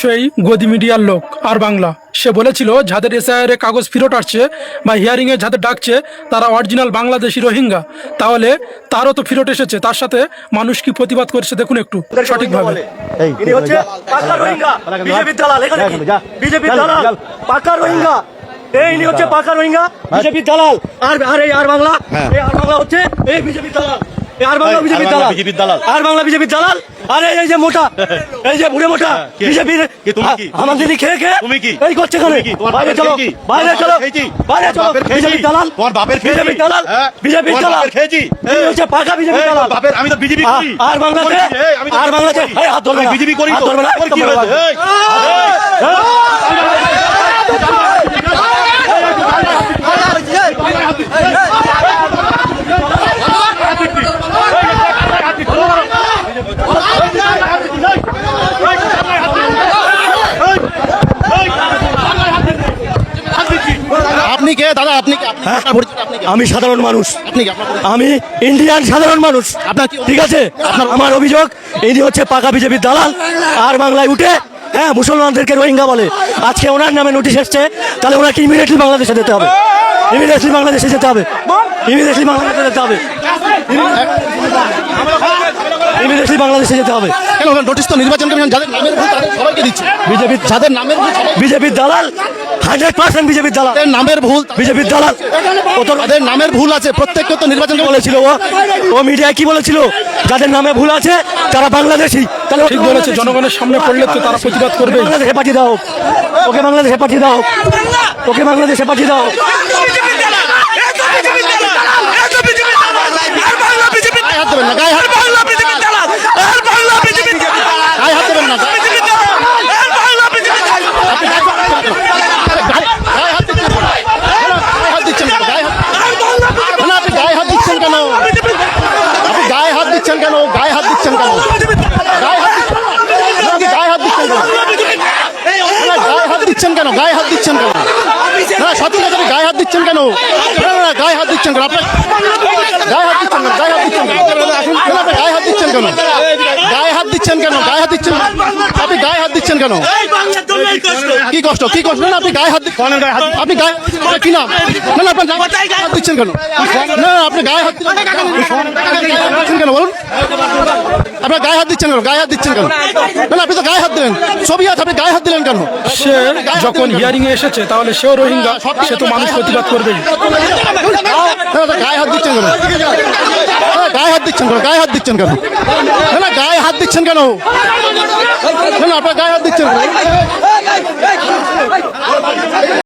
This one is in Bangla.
সেই গদি মিডিয়ার লোক আর বাংলা। সে বলেছিল যাদের এসআইআর এ কাগজ ফেরত আসছে বা হিয়ারিং এ যাদের ডাকছে তারা অরিজিনাল বাংলাদেশি রোহিঙ্গা। তাহলে তারও তো ফেরত এসেছে, তার সাথে মানুষ কি প্রতিবাদ করছে দেখুন একটু সঠিকভাবে। ইনি হচ্ছে পাকা রোহিঙ্গা, বিজেপির দালাল। এখানে কি বিজেপির দালাল, পাকা রোহিঙ্গা। ইনি হচ্ছে পাকা রোহিঙ্গা, বিজেপির দালাল। আর বাংলা, এই আর বাংলা হচ্ছে এই বিজেপির দালাল। আর বাংলা বিজেপির দালাল, আর বাংলা বিজেপির দালাল। আরে এই যে মোটা, এই যে বুড়ে মোটা বিজেপির, আমার দিদি খেয়ে খেয়ে তুমি কি এই করছে এখানে? বাইরে চলো, বাইরে চলো, বাইরে চলো। বিজেপির দালাল, তোমার বাপের বিজেপির দালাল, বিজেপির দালাল খেয়েছি। এই হচ্ছে পাকা বিজেপির দালাল। বাপের আমি তো বিজেপি করি। আর বাংলাতে, আর বাংলাতে এই হাত ধরবে না, বিজেপি করি তো ধরবে না। কি হয়েছে? আপনি কে দাদা? আপনি আমি সাধারণ মানুষ, আমি ইন্ডিয়ান সাধারণ মানুষ। আপনার ঠিক আছে, আমার অভিযোগ ইনি হচ্ছে পাকা বিজেপির দালাল। আর বাংলায় উঠে মুসলমানদেরকে রোহিঙ্গা বলে। আজকে ওনার নামে নোটিশ এসছে, তাহলে ওনাকে ইমিডিয়েটলি বাংলাদেশে যেতে হবে, ইমিডিয়েটলি বাংলাদেশে যেতে হবে, ইমিডিয়েটলি বাংলাদেশে যেতে হবে, ইমিডিয়েটলি বাংলাদেশে যেতে হবে। কেন নোটিশ তো নির্বাচন কমিশন যাদের নামের ভুল তাদের সবাইকে দিচ্ছে। বিজেপির যাদের নামের ভুল বিজেপির দালাল, 100% বিজেপির দালাল, তাদের নামের ভুল, বিজেপির দালাল। তাদের নামের ভুল আছে, প্রত্যেককে তো নির্বাচন বলেছিল ও মিডিয়ায় কি বলেছিল? যাদের নামে ভুল আছে তারা বাংলাদেশি। তাহলে ঠিক বলেছে, জনগণের সামনে পড়লে তো তারা প্রতিবাদ করবে। বাংলাদেশে পাঠিয়ে দাও, ওকে বাংলাদেশে পাঠিয়ে দাও, ওকে বাংলাদেশে পাঠিয়ে দাও। হাত দেবেন না, গায়ে হাত দেবেন না। গায়ে হাত দিচ্ছেন কেন? আপনি গায়ে হাত দিচ্ছেন কেন? গায়ে হাত দিচ্ছেন কেন? গায়ে হাত দিচ্ছেন কেন? গায়ে হাত দিচ্ছেন কেন? গায়ে হাত দিচ্ছেন কেন? না সত্যি কথা, গায়ে হাত দিচ্ছেন কেন? গায়ে হাত দিচ্ছেন কেন? আপনার গায়ে হাত দিচ্ছেন কেন? গায়ে হাত দিচ্ছেন কেন? আপনি গায়ে হাত দিচ্ছেন কেন? গায়ে হাত দিচ্ছেন কেন? গায়ে হাত দিচ্ছেন, আপনি গায়ে হাত দিচ্ছেন কেন? কি কষ্ট, কি কষ্ট? না আপনি গায়ে হাত দিচ্ছেন, আপনি গায়ে কি নাম? না না আপনার গায়ে হাত দিচ্ছেন কেন? না আপনি গায়ে হাত দিচ্ছেন কেন বলুন? আপনার গায়ে হাত দিচ্ছেন কেন? গায়ে হাত দিচ্ছেন কেন? না আপনি তো গায়ে হাত দিলেন, ছবি আছে, আপনি গায়ে হাত দিলেন কেন? সে যখন হিয়ারিং এ এসেছে তাহলে সেও রোহিঙ্গা, সে তো মানুষ প্রতিবাদ করবেই। গায়ে হাত দিচ্ছেন কেন? গায়ে হাত দিচ্ছেন কেন? গায়ে হাত দিচ্ছেন কেন? না গায়ে হাত দিচ্ছেন কেন? না আপনার গায়ে হাত দিচ্ছেন কেন?